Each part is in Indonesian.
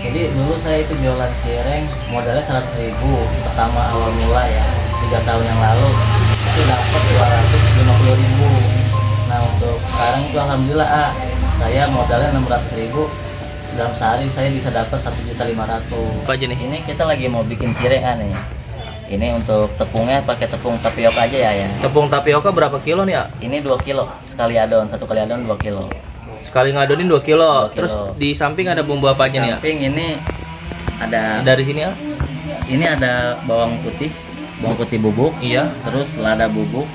Jadi dulu saya itu jualan cireng modalnya 100.000 pertama awal mula ya, 3 tahun yang lalu itu dapat 250.000. Nah untuk sekarang itu alhamdulillah saya modalnya 600.000, dalam sehari saya bisa dapat 1.500.000. Apa aja nih? Ini kita lagi mau bikin cireng nih. Ini untuk tepungnya pakai tepung tapioka aja ya. Tepung tapioka berapa kilo nih ya? Ini 2 kilo sekali adon, satu kali adon 2 kilo. Sekali ngadonin 2 kilo. 2 kilo. Terus di samping ada bumbu apa aja nih ya? Samping ini ada, Dari sini ya? ini ada bawang putih bubuk. Iya. Terus lada bubuk,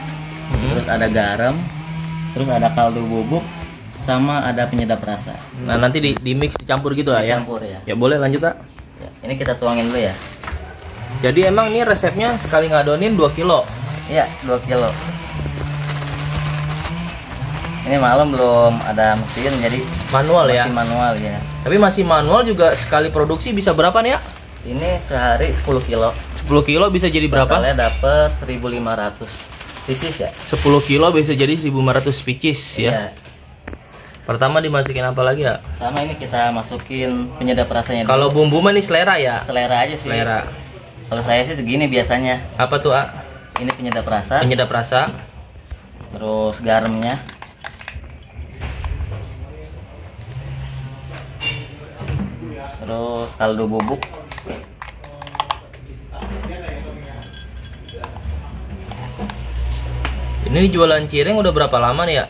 terus ada garam, terus ada kaldu bubuk, sama ada penyedap rasa. Nah nanti di mix dicampur gitu lah ya? Dicampur ya. Ya boleh lanjut tak? Ya, ini kita tuangin dulu ya. Jadi emang ini resepnya sekali ngadonin 2 kilo? Iya 2 kilo. Ini malam belum ada mesin jadi Manual masih ya? manual ya. Tapi masih manual juga sekali produksi bisa berapa nih ya? Ini sehari 10 kilo. 10 kilo bisa jadi berapa? Totalnya dapat 1.500 pieces ya. 10 kilo bisa jadi 1.500 pieces ya? Iya. Pertama dimasukin apa lagi ya? Sama ini kita masukin penyedap rasanya dulu. Kalau bumbu mah nih selera ya? Selera aja sih. Selera. Kalau saya sih segini biasanya. Apa tuh A? Ini penyedap rasa. Penyedap rasa. Terus garamnya. Terus kaldu bubuk. Ini jualan cireng udah berapa lama nih ya?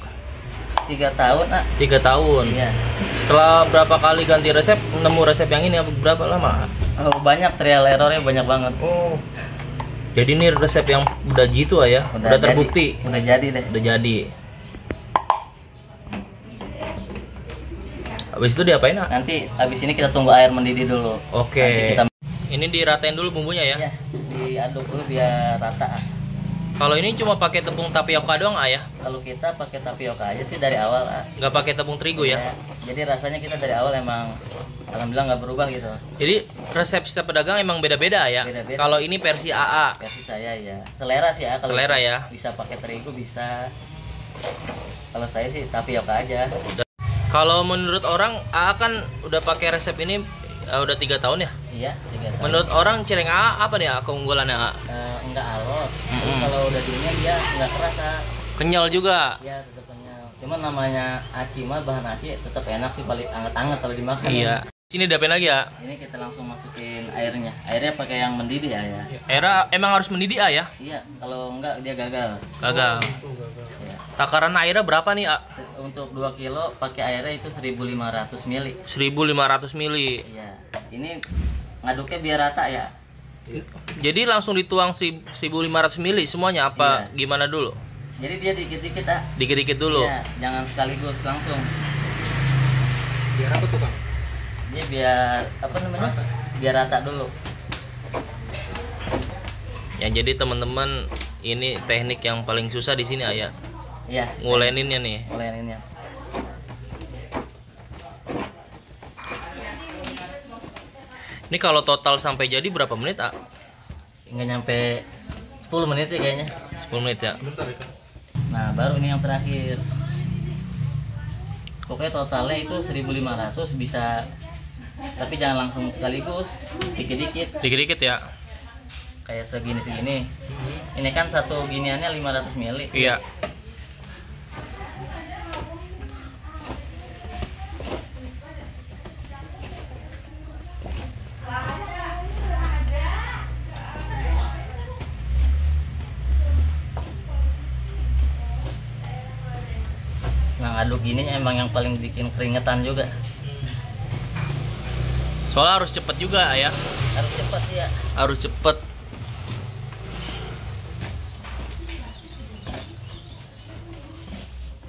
3 tahun 3 tahun. Iya. Setelah berapa kali ganti resep, nemu resep yang ini berapa lama? Oh, banyak trial errornya banyak banget. Jadi ini resep yang udah gitu ya? Udah terbukti? Udah jadi deh. Udah jadi. Habis itu diapain nak? Nanti habis ini kita tunggu air mendidih dulu. Oke. Nanti kita Ini diratain dulu bumbunya ya? ya, diaduk dulu biar rata. Kalau ini cuma pakai tepung tapioka doang ya? Kalau kita pakai tapioka aja sih dari awal Nggak pakai tepung terigu ya? Jadi rasanya kita dari awal emang alhamdulillah nggak berubah gitu. Jadi resep setiap pedagang emang beda-beda ya? Beda-beda. Kalau ini versi AA. Versi saya ya. Selera sih ya. Kalau Selera ya? bisa pakai terigu bisa. Kalau saya sih tapioka aja. Kalau menurut orang AA kan udah pakai resep ini udah 3 tahun ya? Iya, 3 tahun. Menurut orang cireng AA apa nih keunggulannya AA? Enggak alot. Tapi kalau udah dingin dia enggak keras. Kenyal juga. Iya, tetap kenyal. Cuman namanya aci mah bahan aci tetap enak sih, paling anget-anget kalau dimakan. Iya. Sini diapain lagi ya? Ini kita langsung masukin airnya. Airnya pakai yang mendidih ya. Airnya emang harus mendidih ya? Iya, kalau enggak dia gagal. Gagal. Ya. Takaran airnya berapa nih A? Untuk 2 kilo pakai airnya itu 1.500 ml. 1.500 mili. Iya. Ini ngaduknya biar rata ya. Jadi langsung dituang 1.500 mili semuanya apa Iya. gimana dulu? Jadi dia dikit-dikit Dikit-dikit dulu. Iya, jangan sekaligus langsung. Biar apa tuh Kang? Dia biar apa namanya? Biar rata dulu. Ya jadi teman-teman ini teknik yang paling susah di sini ya. Iya. Nguleninnya nih. Uleninnya. Ini kalau total sampai jadi berapa menit A? Nggak nyampe 10 menit sih kayaknya. 10 menit ya. Bentar ya Kang. Nah, baru ini yang terakhir. Pokoknya totalnya itu 1.500 bisa, tapi jangan langsung sekaligus, dikit-dikit. Dikit-dikit ya. Kayak segini-segini. Ini kan satu giniannya 500 ml. Iya. Nah, aduk gini emang yang paling bikin keringetan juga. Soalnya harus cepet juga ya. Harus cepat ya. Harus cepet.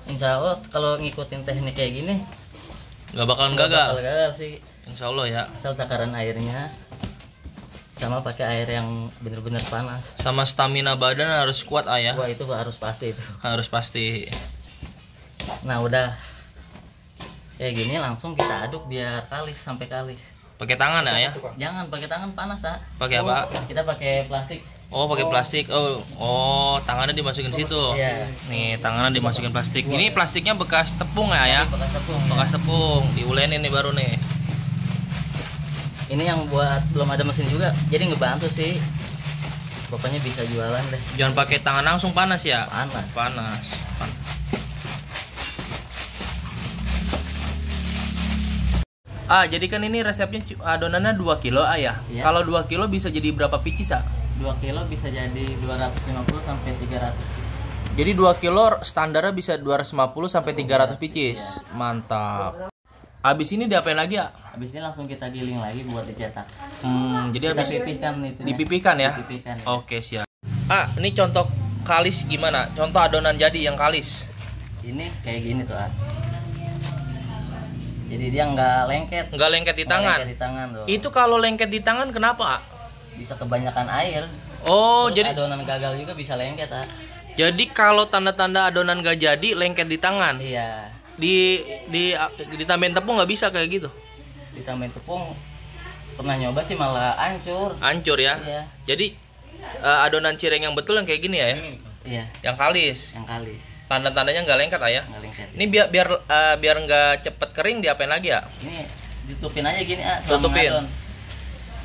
Insya Allah kalau ngikutin teknik kayak gini Nggak bakalan nggak gagal. bakal gagal sih. Insya Allah ya. Asal takaran airnya sama pakai air yang bener-bener panas. Sama stamina badan harus kuat ya. Wah, itu harus pasti itu. Harus pasti. Nah, udah kayak gini langsung kita aduk biar kalis sampai kalis. Pakai tangan ya? Jangan pakai tangan panas Pakai apa? Kita pakai plastik. Oh, pakai plastik. Oh, tangannya dimasukin situ. Iya. Nih, tangannya dimasukin plastik. Ini plastiknya bekas tepung ya? Bekas tepung. Bekas tepung. Diulenin nih baru nih. Ini yang buat belum ada mesin juga, jadi ngebantu sih. Bapaknya bisa jualan deh. Jangan pakai tangan langsung, panas ya. Panas. Jadi kan ini resepnya adonannya 2 kilo ya. Iya. Kalau 2 kilo bisa jadi berapa picis 2 kilo bisa jadi 250 sampai 300. Jadi 2 kilo standarnya bisa 250 sampai 300 picis. Mantap. Habis ini diapain lagi ya? Habis ini langsung kita giling lagi buat dicetak. Jadi Kita habis pipihkan itu. dipipihkan ya? Dipipihkan. Oke, siap. Ini contoh kalis gimana? Contoh adonan jadi yang kalis. Ini kayak gini tuh, Jadi dia nggak lengket. Nggak lengket di tangan. Lengket di tangan tuh. Itu kalau lengket di tangan kenapa? Bisa kebanyakan air. Oh, Terus jadi adonan gagal juga bisa lengket, jadi kalau tanda-tanda adonan gak jadi lengket di tangan. Iya. Ditambahin tepung nggak bisa kayak gitu. Ditambahin tepung pernah nyoba sih malah hancur Ya. Iya. Jadi adonan cireng yang betul yang kayak gini ya. Iya. Yang kalis. Tanda-tandanya nggak lengket ya. Nggak lengket. Ini biar nggak cepet kering diapain lagi ya? Ini ditutupin aja gini, Tutupin.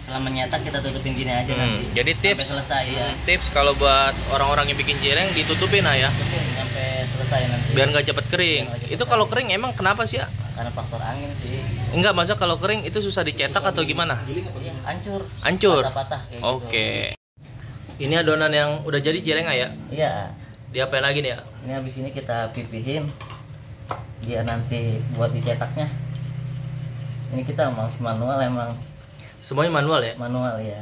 Selama nyetak kita tutupin gini aja nanti. Jadi sampai selesai ya. Tips kalau buat orang-orang yang bikin cireng ditutupin ya. Tutupin sampai selesai nanti. Biar nggak cepet kering. Biar nggak cepet Itu kalau kering emang kenapa sih ya? Karena faktor angin sih. Enggak, masa kalau kering itu susah dicetak atau gimana? Iya, hancur. Hancur. Patah-patah kayak Oke. Ini adonan yang udah jadi cireng ya? Iya. Diapain lagi nih ya? Ini habis ini kita pipihin biar nanti buat dicetaknya. Ini kita masih manual emang. Semuanya manual ya? Manual ya.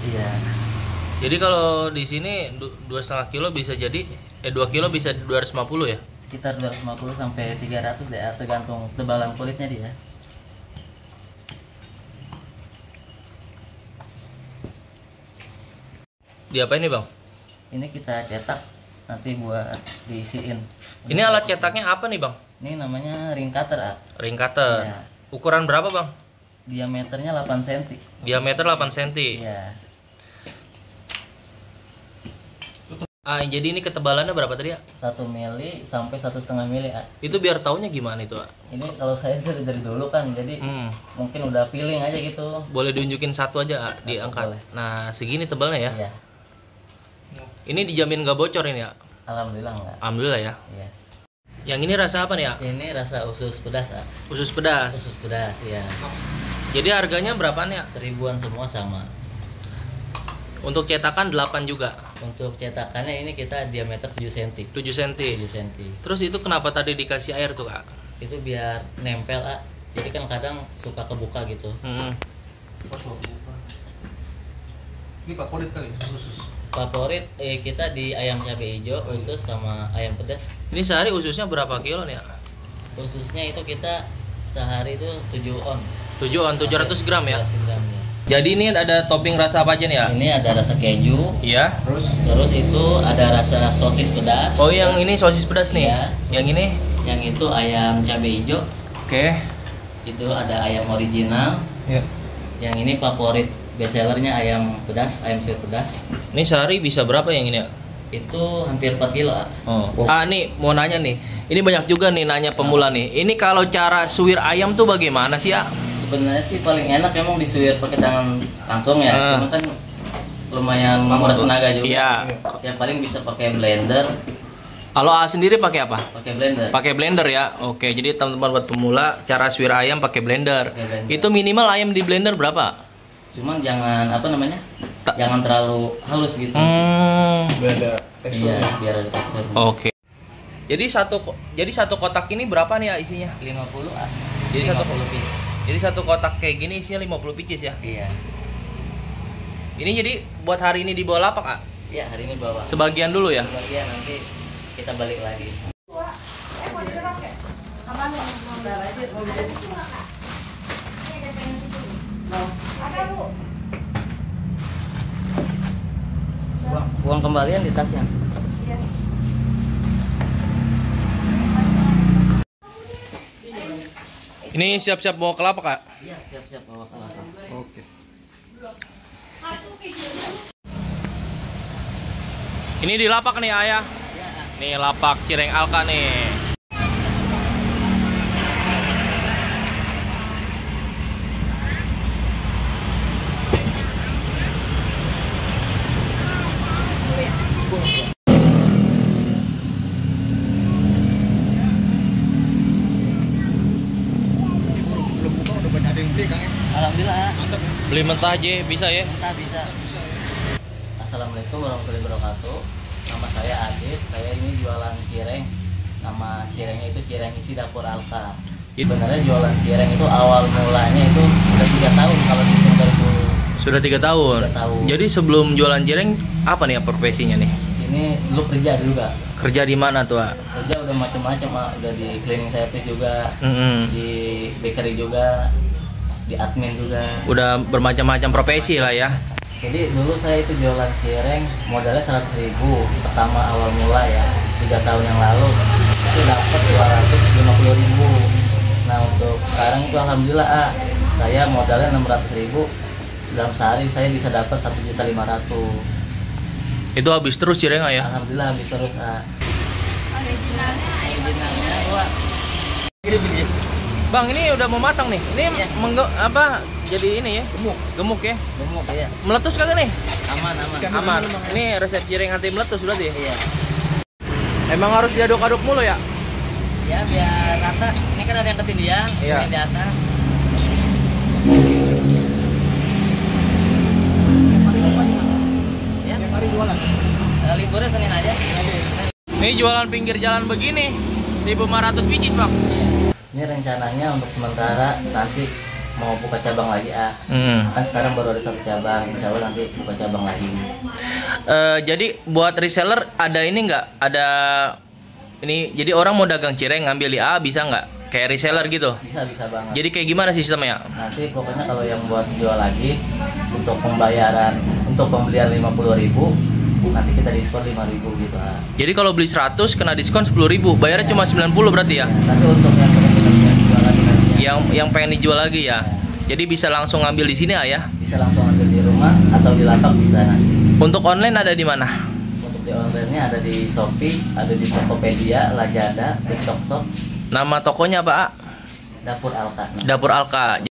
Iya. Jadi kalau di sini 2,5 kilo bisa jadi 2 kilo bisa 250 ya? Sekitar 250 sampai 300 deh, tergantung tebalan kulitnya dia. Diapain nih bang? Ini kita cetak nanti buat diisiin. Ini alat cetaknya apa nih bang? Ini namanya ring cutter, Ring cutter. Iya. Ukuran berapa bang? Diameternya 8 cm. Diameter 8 cm. Iya. Jadi ini ketebalannya berapa tadi ya? 1 mili sampai 1,5 mili. Itu biar taunya gimana itu? Ini kalau saya dari dulu kan, jadi mungkin udah feeling aja gitu. Boleh diunjukin satu aja diangkat. Boleh. Nah segini tebalnya ya? Iya. Ini dijamin nggak bocor ini ya? Alhamdulillah enggak. Alhamdulillah ya. Iya. Yang ini rasa apa nih ya? Ini rasa usus pedas, Usus pedas. Usus pedas ya. Jadi harganya berapaan ya? 1000-an semua sama. Untuk cetakan 8 juga. Untuk cetakannya ini kita diameter 7 cm. 7 cm. 7 cm. Terus itu kenapa tadi dikasih air tuh kak? Itu biar nempel, Jadi kan kadang suka kebuka gitu. Ini favorit kali, khusus. Favorit kita di ayam cabai hijau, usus sama ayam pedas. Ini sehari ususnya berapa kilo nih ya? Ususnya itu kita sehari itu 7 on. 7 on, 700 gram ya? 700 gram ya. Jadi ini ada topping rasa apa aja nih ya? Ini ada rasa keju. Iya. Terus itu ada rasa sosis pedas. Oh yang ini sosis pedas nih? Iya. Yang ini? Yang itu ayam cabai hijau. Oke. Itu ada ayam original. Iya. Yang ini favorit bestsellernya ayam pedas, ayam sir pedas. Ini sehari bisa berapa yang ini ya? Itu hampir 4 kilo. Oh. Nih mau nanya nih. Ini banyak juga nih nanya pemula nih. Ini kalau cara suwir ayam tuh bagaimana sih ya? Sebenarnya sih paling enak emang disuir pakai tangan langsung ya. Cuma kan lumayan menguras tenaga juga. Iya. Ya paling bisa pakai blender. Kalau sendiri pakai apa? Pakai blender. Pakai blender ya. Oke, jadi teman-teman buat pemula cara suwir ayam pakai blender. Pakai blender. Itu minimal ayam di blender berapa? Cuman jangan jangan terlalu halus gitu. Biar ada tekstur. Iya, biar ada tekstur. Oke. Jadi satu kotak ini berapa nih ya isinya? 50 Jadi 50 piece. Jadi satu kotak kayak gini isinya 50 pieces ya? Iya. Ini jadi buat hari ini dibawa lapak, Kak? Iya, hari ini bawa. Sebagian dulu ya? Sebagian nanti kita balik lagi. Uang kembalian di tasnya. Ini siap-siap bawa ke lapak, Kak? Iya, siap-siap bawa ke lapak. Oke. Ini di lapak nih ayah. Nih lapak Cireng Alka nih. Belum buka udah banyak ada yang beli, Kang ya. Alhamdulillah. Mantap ya. Beli mentah aja bisa ya. Kita bisa. Assalamualaikum warahmatullahi wabarakatuh. Nama saya Adit. Saya ini jualan cireng. Nama cirengnya itu cireng isi dapur Alka. Sebenarnya jualan cireng itu awal mulanya itu udah 3 tahun kalau di Sumber dulu. Sudah 3 tahun. 3 tahun. Jadi sebelum jualan cireng apa nih profesinya nih? Ini dulu kerja dulu Kak. Kerja di mana tuh, Pak? Kerja udah macam-macam Kak. Udah di cleaning service juga, di bakery juga, di admin juga. Udah bermacam-macam profesi lah ya. Jadi dulu saya itu jualan cireng modalnya 100.000 pertama awal mula ya 3 tahun yang lalu itu dapat 250.000. Nah untuk sekarang itu alhamdulillah saya modalnya 600.000, dalam sehari saya bisa dapat 1.500.000. Itu habis terus cireng ya? Alhamdulillah habis terus originalnya gua Bang, ini udah mau matang nih. Ini Ya. jadi ini ya? Gemuk ya? gemuk ya, Meletus kagak nih? aman. Aman. Ini resep cireng anti meletus berarti ya? Iya. Emang harus diaduk-aduk mulu ya? Ya biar rata. Ini kan ada yang ketindihan, Iya. ini di atas. Ya. Tiap hari jualan. Liburnya Senin aja. Ini jualan pinggir jalan begini, 1.500 biji, Bang. Ini rencananya untuk sementara nanti mau buka cabang lagi kan sekarang baru ada 1 cabang, insya Allah nanti buka cabang lagi. Jadi buat reseller ada ini nggak? Ada ini, jadi orang mau dagang cireng ngambil di A bisa nggak? Kayak reseller gitu? Bisa banget. Jadi kayak gimana sistemnya? Nanti pokoknya kalau yang buat jual lagi untuk pembayaran untuk pembelian 50.000 nanti kita diskon 5.000 gitu Jadi kalau beli 100 kena diskon 10.000, bayarnya cuma 90 berarti ya? Tapi untuk yang benar-benar jual lagi nanti Yang pengen dijual lagi ya? Jadi bisa langsung ngambil di sini ya? bisa langsung ambil di rumah atau di lapak bisa nanti. Untuk online ada di mana? Untuk di online-nya ada di Shopee, ada di Tokopedia, Lazada, TikTok Shop, Nama tokonya apa? Dapur Alka. Dapur Alka.